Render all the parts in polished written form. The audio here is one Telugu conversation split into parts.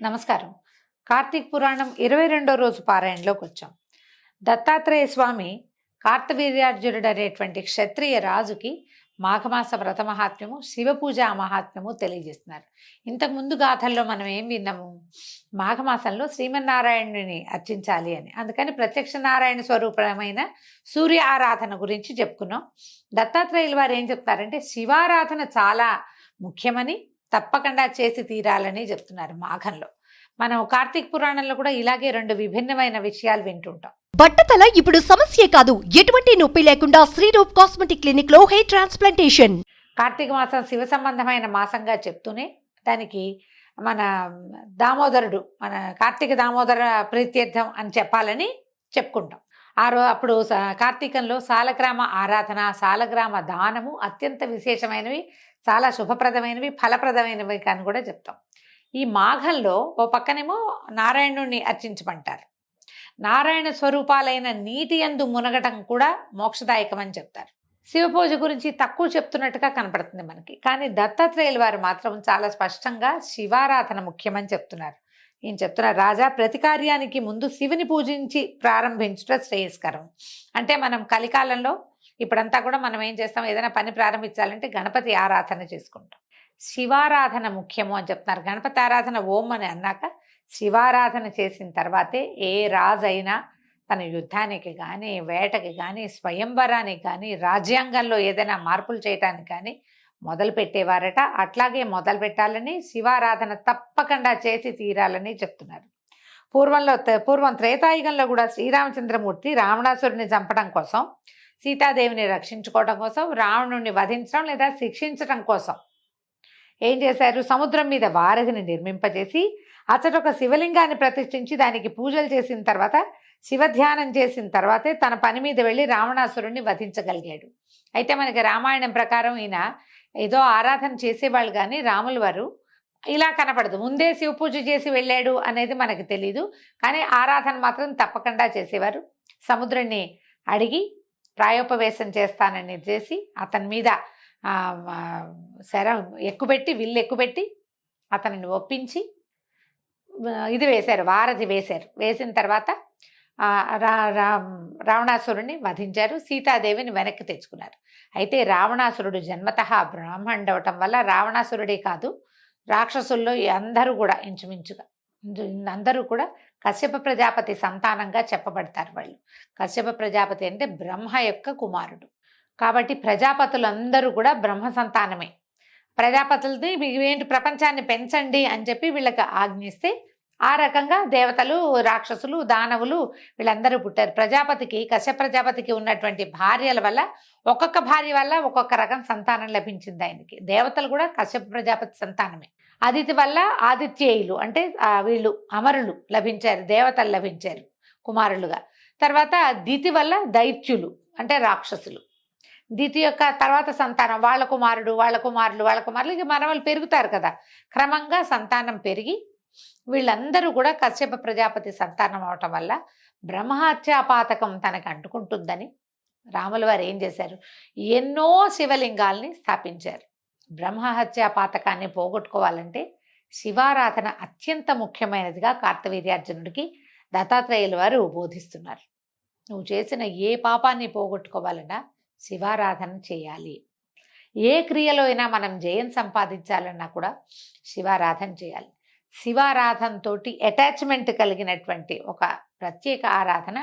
నమస్కారం. కార్తీక పురాణం 22వ రోజు పారాయణలోకి వచ్చాం. దత్తాత్రేయ స్వామి కార్తవీర్యార్జునుడు అనేటువంటి క్షత్రియ రాజుకి మాఘమాస వ్రత మహాత్మ్యము, శివ పూజ మహాత్మ్యము తెలియజేస్తున్నారు. ఇంతకుముందు గాథల్లో మనం ఏం విన్నాము? మాఘమాసంలో శ్రీమన్నారాయణుని అర్చించాలి అని. అందుకని ప్రత్యక్ష నారాయణ స్వరూపమైన సూర్య ఆరాధన గురించి చెప్పుకున్నాం. దత్తాత్రేయులు వారు ఏం చెప్తారంటే శివారాధన చాలా ముఖ్యమని, తప్పకుండా చేసి తీరాలని చెప్తున్నారు మాఘంలో. మనం కార్తీక పురాణంలో కూడా ఇలాగే రెండు విభిన్నమైన విషయాలు వింటుంటాం. బట్టతల ఇప్పుడు సమస్యే కాదు, ఎటువంటి నొప్పి లేకుండా శ్రీరూప్ కాస్మెటిక్ క్లినిక్ లో హెయిర్ ట్రాన్స్ప్లాంటేషన్. కార్తీక మాసం శివ సంబంధమైన మాసంగా చెప్తూనే దానికి మన దామోదరుడు, మన కార్తీక దామోదర ప్రీత్యర్థం అని చెప్పాలని చెప్పుకుంటాం. అప్పుడు కార్తీకంలో సాలగ్రామ ఆరాధన, సాలగ్రామ దానము అత్యంత విశేషమైనవి, చాలా శుభప్రదమైనవి, ఫలప్రదమైనవి అని కూడా చెప్తాం. ఈ మాఘంలో ఓ పక్కనేమో నారాయణుణ్ణి అర్చించమంటారు. నారాయణ స్వరూపాలైన నీటి యందు మునగటం కూడా మోక్షదాయకమని చెప్తారు. శివపూజ గురించి తక్కువ చెప్తున్నట్టుగా కనపడుతుంది మనకి. కానీ దత్తాత్రేయుల వారు మాత్రం చాలా స్పష్టంగా శివారాధన ముఖ్యమని చెప్తున్నారు. ఈయన చెప్తున్నారు, రాజా, ప్రతి కార్యానికి ముందు శివుని పూజించి ప్రారంభించడం శ్రేయస్కరం. అంటే మనం కలికాలంలో ఇప్పుడంతా కూడా మనం ఏం చేస్తాం, ఏదైనా పని ప్రారంభించాలంటే గణపతి ఆరాధన చేసుకుంటాం. శివారాధన ముఖ్యము అని చెప్తున్నారు. గణపతి ఆరాధన ఓం అని అన్నాక శివారాధన చేసిన తర్వాతే ఏ రాజైనా తన యుద్ధానికి కానీ, వేటకి కానీ, స్వయంవరానికి కానీ, రాజ్యాంగంలో ఏదైనా మార్పులు చేయటానికి కానీ మొదలు పెట్టేవారట. అట్లాగే మొదలు పెట్టాలని, శివారాధన తప్పకుండా చేసి తీరాలని చెప్తున్నారు. పూర్వం త్రేతాయుగంలో కూడా శ్రీరామచంద్రమూర్తి రావణాసురుని చంపడం కోసం, సీతాదేవిని రక్షించుకోవడం కోసం, రావణుడిని వధించడం లేదా శిక్షించడం కోసం ఏం చేశారు, సముద్రం మీద వారధిని నిర్మింపజేసి అతడు ఒక శివలింగాన్ని ప్రతిష్ఠించి దానికి పూజలు చేసిన తర్వాత, శివధ్యానం చేసిన తర్వాతే తన పని మీద వెళ్ళి రావణాసురుణ్ణి వధించగలిగాడు. అయితే మనకి రామాయణం ప్రకారం ఈయన ఏదో ఆరాధన చేసేవాళ్ళు, కానీ రాముల వారు ఇలా కనపడదు. ముందే శివ పూజ చేసి వెళ్ళాడు అనేది మనకు తెలీదు. కానీ ఆరాధన మాత్రం తప్పకుండా చేసేవారు. సముద్రుణ్ణి అడిగి ప్రాయోపవేశం చేస్తానని చేసి అతని మీద విల్లు ఎక్కుపెట్టి అతనిని ఒప్పించి ఇది వేశారు, వారధి వేశారు. వేసిన తర్వాత రావణాసురుడిని వధించారు, సీతాదేవిని వెనక్కి తెచ్చుకున్నారు. అయితే రావణాసురుడు జన్మతః బ్రాహ్మణుడు అవటం వల్ల రావణాసురుడే కాదు, రాక్షసుల్లో అందరూ కూడా ఇంచుమించుగా అందరూ కూడా కశ్యప ప్రజాపతి సంతానంగా చెప్పబడతారు. వాళ్ళు కశ్యప ప్రజాపతి అంటే బ్రహ్మ యొక్క కుమారుడు కాబట్టి ప్రజాపతులందరూ కూడా బ్రహ్మ సంతానమే. ప్రజాపతులది ఏంటి, ప్రపంచాన్ని పెంచండి అని చెప్పి వీళ్ళకి ఆజ్ఞిస్తే ఆ రకంగా దేవతలు, రాక్షసులు, దానవులు వీళ్ళందరూ పుట్టారు. ప్రజాపతికి, కశ్యప ప్రజాపతికి ఉన్నటువంటి భార్యల వల్ల, ఒక్కొక్క భార్య వల్ల ఒక్కొక్క రకం సంతానం లభించింది ఆయనకి. దేవతలు కూడా కశ్యప ప్రజాపతి సంతానమే. అదితి వల్ల ఆదిత్యేయులు అంటే వీళ్ళు అమరులు లభించారు, దేవతలు లభించారు కుమారులుగా. తర్వాత దితి వల్ల దైత్యులు అంటే రాక్షసులు. దితి యొక్క తర్వాత సంతానం వాళ్ళ కుమారుడు, వాళ్ళ కుమారులు, వాళ్ళ కుమారులు, ఇక మనవలు పెరుగుతారు కదా. క్రమంగా సంతానం పెరిగి వీళ్ళందరూ కూడా కశ్యప ప్రజాపతి సంతానం అవటం వల్ల బ్రహ్మహత్యాపాతకం తనకు అంటుకుంటుందని రాముల వారు ఏం చేశారు, ఎన్నో శివలింగాల్ని స్థాపించారు. బ్రహ్మహత్యాపాతకాన్ని పోగొట్టుకోవాలంటే శివారాధన అత్యంత ముఖ్యమైనదిగా కార్తవీర్యార్జునుడికి దత్తాత్రేయుల వారు బోధిస్తున్నారు. నువ్వు చేసిన ఏ పాపాన్ని పోగొట్టుకోవాలన్నా శివారాధన చేయాలి. ఏ క్రియలో అయినా మనం జయం సంపాదించాలన్నా కూడా శివారాధన చేయాలి. శివారాధనతో అటాచ్మెంట్ కలిగినటువంటి ఒక ప్రత్యేక ఆరాధన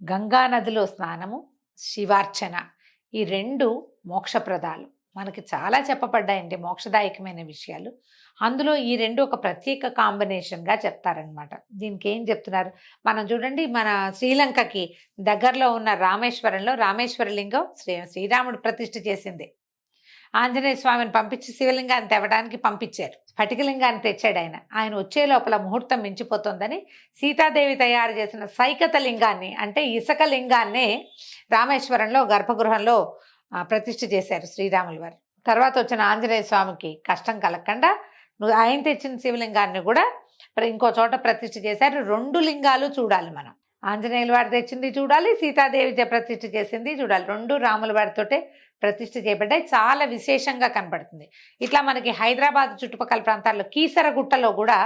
గంగా నదిలో స్నానము, శివార్చన, ఈ రెండు మోక్షప్రదాలు. మనకి చాలా చెప్పబడ్డాయండి మోక్షదాయకమైన విషయాలు. అందులో ఈ రెండు ఒక ప్రత్యేక కాంబినేషన్గా చెప్తారనమాట. దీనికి ఏం చెప్తున్నారు మనం చూడండి. మన శ్రీలంకకి దగ్గరలో ఉన్న రామేశ్వరంలో రామేశ్వరలింగం శ్రీరాముడు ప్రతిష్ఠ చేసింది. ఆంజనేయ స్వామిని పంపించి శివలింగాన్ని తేవడానికి పంపించారు. స్ఫటికలింగాన్ని తెచ్చాడు ఆయన వచ్చే లోపల ముహూర్తం మించిపోతుందని సీతాదేవి తయారు చేసిన సైకత లింగాన్ని అంటే ఇసుక లింగాన్ని రామేశ్వరంలో గర్భగృహంలో ప్రతిష్ఠ చేశారు శ్రీరాముల వారు. తర్వాత వచ్చిన ఆంజనేయ స్వామికి కష్టం కలగకుండా ఆయన తెచ్చిన శివలింగాన్ని కూడా ఇంకో చోట ప్రతిష్ఠ చేశారు. రెండు లింగాలు చూడాలి మనం. ఆంజనేయుల వారు తెచ్చింది చూడాలి, సీతాదేవి ప్రతిష్ఠ చేసింది చూడాలి. రెండు రాముల వారితోటే ప్రతిష్ఠ చేయబడ్డాయి. చాలా విశేషంగా కనపడుతుంది. ఇట్లా మనకి హైదరాబాద్ చుట్టుపక్కల ప్రాంతాల్లో కీసరగుట్టలో కూడా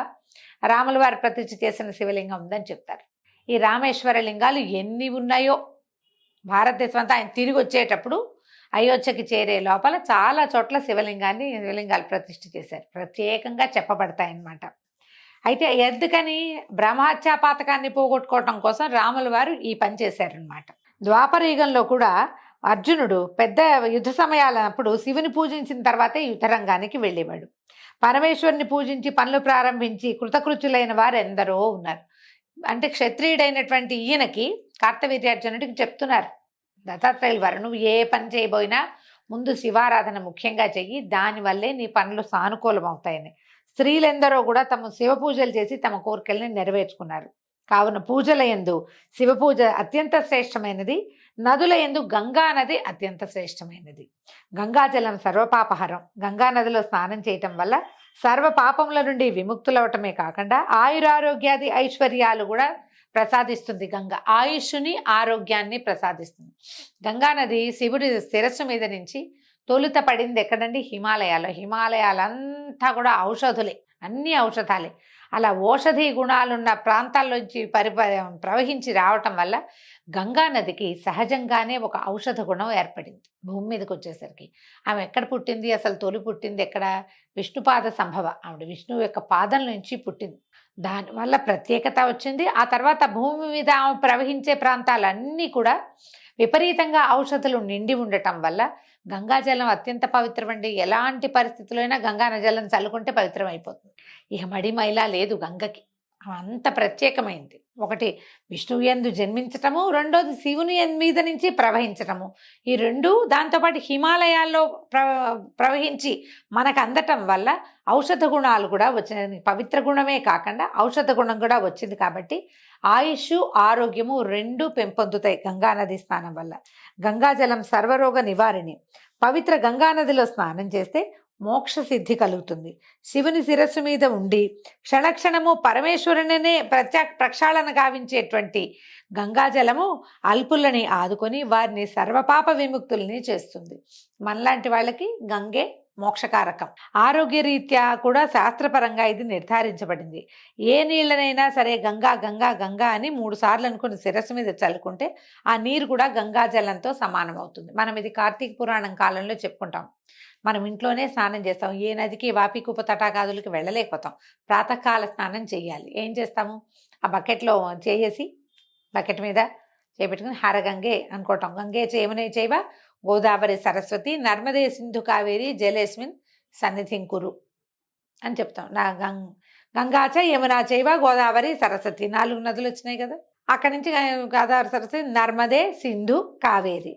రాముల వారి ప్రతిష్ఠ చేసిన శివలింగం ఉందని చెప్తారు. ఈ రామేశ్వర లింగాలు ఎన్ని ఉన్నాయో భారతదేశం అంతా ఆయన తిరిగి వచ్చేటప్పుడు అయోధ్యకి చేరే లోపల చాలా చోట్ల శివలింగాలు ప్రతిష్ఠ చేశారు. ప్రత్యేకంగా చెప్పబడతాయన్నమాట. అయితే ఎందుకని బ్రహ్మహత్యా పాతకాన్ని పోగొట్టుకోవటం కోసం రాముల వారు ఈ పని చేశారనమాట. ద్వాపర యుగంలో కూడా అర్జునుడు పెద్ద యుద్ధ సమయాలప్పుడు శివుని పూజించిన తర్వాతే యుద్ధరంగానికి వెళ్ళేవాడు. పరమేశ్వరుని పూజించి పనులు ప్రారంభించి కృతకృత్యులైన వారు ఎందరో ఉన్నారు. అంటే క్షత్రియుడైనటువంటి ఈయనకి కార్తవీర్యార్జునుడికి చెప్తున్నారు దత్తాత్రేయుల వారు, నువ్వు ఏ పని చేయబోయినా ముందు శివారాధన ముఖ్యంగా చెయ్యి, దానివల్లే నీ పనులు సానుకూలం అవుతాయని. స్త్రీలెందరో కూడా తమ శివ పూజలు చేసి తమ కోరికల్ని నెరవేర్చుకున్నారు. కావున పూజల యందు శివ పూజ అత్యంత శ్రేష్టమైనది. నదుల యందు గంగా నది అత్యంత శ్రేష్టమైనది. గంగాజలం సర్వపాపహరం. గంగా నదిలో స్నానం చేయటం వల్ల సర్వ పాపముల నుండి విముక్తులవటమే కాకుండా ఆయురారోగ్యాది ఐశ్వర్యాలు కూడా ప్రసాదిస్తుంది. గంగ ఆయుష్ని ఆరోగ్యాన్ని ప్రసాదిస్తుంది. గంగా నది శివుడి శిరస్సు మీద నుంచి తొలుత పడింది ఎక్కడండి? హిమాలయాలంతా కూడా ఔషధులే, అన్ని ఔషధాలే. అలా ఔషధి గుణాలున్న ప్రాంతాల్లోంచి ప్రవహించి రావటం వల్ల గంగా నదికి సహజంగానే ఒక ఔషధ గుణం ఏర్పడింది. భూమి మీదకి వచ్చేసరికి ఆమె ఎక్కడ పుట్టింది? అసలు తొలి పుట్టింది ఎక్కడ? విష్ణుపాద సంభవ. ఆవిడ విష్ణువు యొక్క పాదం నుంచి పుట్టింది. దానివల్ల ప్రత్యేకత వచ్చింది. ఆ తర్వాత భూమి మీద ఆమె ప్రవహించే ప్రాంతాలన్నీ కూడా విపరీతంగా ఔషధులు నిండి ఉండటం వల్ల గంగాజలం అత్యంత పవిత్రమండి. ఎలాంటి పరిస్థితుల్లో అయినా గంగా జలం చల్లుకుంటే పవిత్రం అయిపోతుంది. ఇక మడి మైలా లేదు గంగకి. అంత ప్రత్యేకమైంది. ఒకటి విష్ణువు యందు జన్మించటము, రెండోది శివుని మీద నుంచి ప్రవహించటము. ఈ రెండు దాంతోపాటు హిమాలయాల్లో ప్రవహించి మనకు అందటం వల్ల ఔషధ గుణాలు కూడా వచ్చినాయి. పవిత్ర గుణమే కాకుండా ఔషధ గుణం కూడా వచ్చింది. కాబట్టి ఆయుష్ ఆరోగ్యము రెండు పెంపొందుతాయి గంగానది స్నానం వల్ల. గంగాజలం సర్వరోగ నివారిణి. పవిత్ర గంగానదిలో స్నానం చేస్తే మోక్ష సిద్ధి కలుగుతుంది. శివుని శిరస్సు మీద ఉండి క్షణక్షణము పరమేశ్వరునినే ప్రక్షాళన గావించేటువంటి గంగాజలము అల్పులని ఆదుకొని వారిని సర్వపాప విముక్తుల్ని చేస్తుంది. మనలాంటి వాళ్ళకి గంగే మోక్షకారకం. ఆరోగ్య రీత్యా కూడా శాస్త్రపరంగా ఇది నిర్ధారించబడింది. ఏ నీళ్ళనైనా సరే గంగా గంగా గంగా అని 3 సార్లు అనుకుని శిరస్సు మీద చల్లుకుంటే ఆ నీరు కూడా గంగాజలంతో సమానం అవుతుంది. మనం ఇది కార్తీక పురాణం కాలంలో చెప్పుకుంటాం. మనం ఇంట్లోనే స్నానం చేస్తాం. ఏ నదికి వాపికూప తటాకాదులకి వెళ్ళలేకపోతాం. ప్రాతకాల స్నానం చేయాలి. ఏం చేస్తాము? ఆ బకెట్లో చేసి బకెట్ మీద చేపెట్టుకుని హరగంగే అనుకోవటం. గంగే చేయమనే చేయవ గోదావరి సరస్వతి నర్మదే సింధు కావేరి జలేస్మిన్ సన్నిధిం కురు అని చెప్తాం. నా గంగాచ యమునా చైవ గోదావరి సరస్వతి 4 నదులు వచ్చినాయి కదా. అక్కడి నుంచి గోదావరి సరస్వతి నర్మదే సింధు కావేరి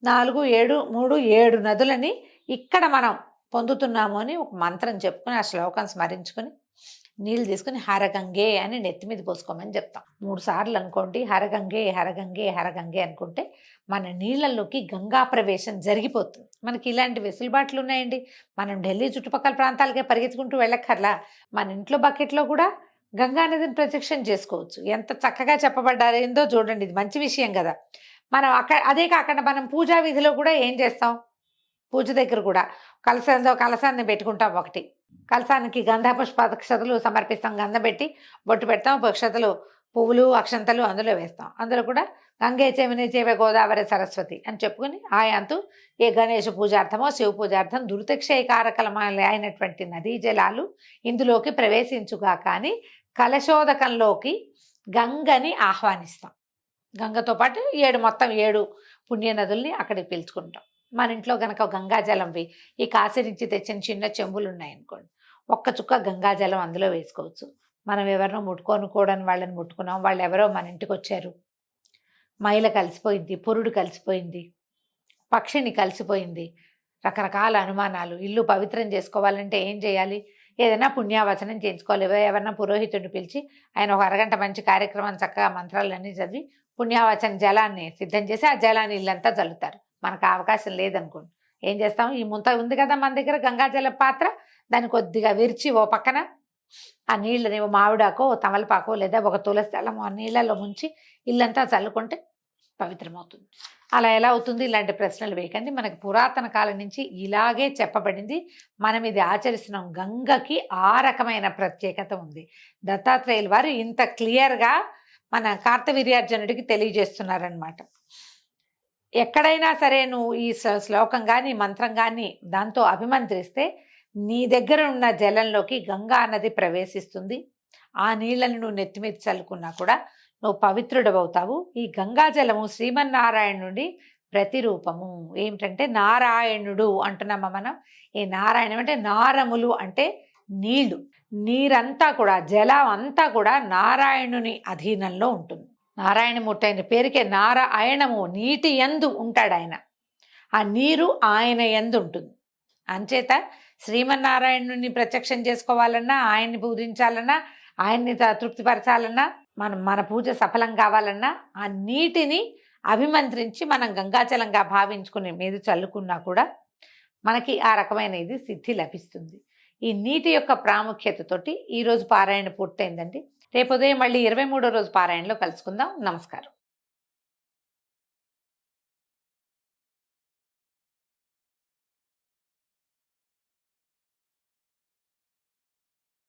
4 7 3 7 నదులని ఇక్కడ మనం పొందుతున్నాము అని ఒక మంత్రం చెప్పుకొని ఆ శ్లోకం స్మరించుకొని నీళ్ళు తీసుకుని హరగంగే అని నెత్తి మీద పోసుకోమని చెప్తాం. 3 సార్లు అనుకోండి. హరగంగే హరగంగే హరగంగే అనుకుంటే మన నీళ్ళల్లోకి గంగా ప్రవేశం జరిగిపోతుంది. మనకి ఇలాంటి వెసులుబాట్లు ఉన్నాయండి. మనం ఢిల్లీ చుట్టుపక్కల ప్రాంతాలకే పరిగెత్తుకుంటూ వెళ్ళక్కర్లా. మన ఇంట్లో బకెట్లో కూడా గంగా నదిని ప్రత్యక్షం చేసుకోవచ్చు. ఎంత చక్కగా చెప్పబడ్డారేందో చూడండి. ఇది మంచి విషయం కదా. మనం అదే కాకుండా మనం పూజా విధిలో కూడా ఏం చేస్తాం? పూజ దగ్గర కూడా కలశాన్ని పెట్టుకుంటాం. ఒకటి కలశానికి గంధ పుష్పాక్షతలు సమర్పిస్తాం. గంధం పెట్టి బొట్టు పెడతాం. అక్షతలు పువ్వులు అక్షంతలు అందులో వేస్తాం. అందులో కూడా గంగే చెవిని చేవే గోదావరి సరస్వతి అని చెప్పుకుని ఆయాంతు ఏ గణేష పూజార్థమో శివ పూజార్థం దురితక్షయకారకలమైన అయినటువంటి నదీ జలాలు ఇందులోకి ప్రవేశించుగా కానీ కలశోదకంలోకి గంగని ఆహ్వానిస్తాం. గంగతో పాటు 7 పుణ్య నదుల్ని అక్కడికి పిలుచుకుంటాం. మన ఇంట్లో కనుక గంగాజలంవి ఈ కాశీ నుంచి తెచ్చిన చిన్న చెంబులు ఉన్నాయనుకోండి, ఒక్క చుక్క గంగాజలం అందులో వేసుకోవచ్చు. మనం ఎవరినో ముట్టుకోనుకోవడానికి వాళ్ళని ముట్టుకున్నాం, వాళ్ళు ఎవరో మన ఇంటికి వచ్చారు, మైల కలిసిపోయింది, పురుడు కలిసిపోయింది, పక్షిని కలిసిపోయింది, రకరకాల అనుమానాలు. ఇల్లు పవిత్రం చేసుకోవాలంటే ఏం చేయాలి? ఏదైనా పుణ్యావచనం చేయించుకోవాలి. ఎవరైనా పురోహితుడిని పిలిచి ఆయన ఒక అరగంట మంచి కార్యక్రమం చక్కగా మంత్రాలన్నీ చదివి పుణ్యావచన జలాన్ని సిద్ధం చేసి ఆ జలాన్ని ఇల్లంతా చల్లుతారు. మనకు అవకాశం లేదనుకోండి ఏం చేస్తాం? ఈ ముంత ఉంది కదా మన దగ్గర గంగాజల పాత్ర, దాన్ని కొద్దిగా విరిచి ఓ పక్కన ఆ నీళ్ళని ఓ మామిడాకో తమలపాకో లేదా ఒక తులసి దళం ఆ నీళ్ళలో ముంచి ఇల్లంతా చల్లుకుంటే పవిత్రమవుతుంది. అలా ఎలా అవుతుంది? ఇలాంటి ప్రశ్నలు వేయకండి. మనకి పురాతన కాలం నుంచి ఇలాగే చెప్పబడింది. మనం ఇది ఆచరిస్తున్నాం. గంగకి ఆ రకమైన ప్రత్యేకత ఉంది. దత్తాత్రేయుల వారు ఇంత క్లియర్గా మన కార్తవీర్యార్జునుడికి తెలియజేస్తున్నారనమాట. ఎక్కడైనా సరే నువ్వు ఈ శ్లోకం కానీ మంత్రం కానీ దాంతో అభిమంత్రిస్తే నీ దగ్గర ఉన్న జలంలోకి గంగా నది ప్రవేశిస్తుంది. ఆ నీళ్ళని నువ్వు నెత్తిమీద చల్లుకున్నా కూడా నువ్వు పవిత్రుడవుతావు. ఈ గంగా జలము శ్రీమన్నారాయణుడి ప్రతిరూపము. ఏమిటంటే నారాయణుడు అంటున్నామా మనం. ఈ నారాయణం అంటే నారములు అంటే నీళ్లు. నీరంతా కూడా జలం అంతా కూడా నారాయణుని అధీనంలో ఉంటుంది. నారాయణమూర్తి అయిన పేరుకే నారాయణము, నీటి యందు ఉంటాడు ఆయన. ఆ నీరు ఆయన యందు ఉంటుంది. అంచేత శ్రీమన్నారాయణుని ప్రత్యక్షం చేసుకోవాలన్నా, ఆయన్ని పూజించాలన్నా, ఆయన్ని తృప్తిపరచాలన్నా, మన పూజ సఫలం కావాలన్నా ఆ నీటిని అభిమంత్రించి మనం గంగాజలంగా భావించుకుని మీద చల్లుకున్నా కూడా మనకి ఆ రకమైన ఇది సిద్ధి లభిస్తుంది. ఈ నీటి యొక్క ప్రాముఖ్యతతోటి ఈరోజు పారాయణ పూర్తయిందండి. రేపు ఉదయం మళ్ళీ 23వ రోజు పారాయణలో కలుసుకుందాం. నమస్కారం.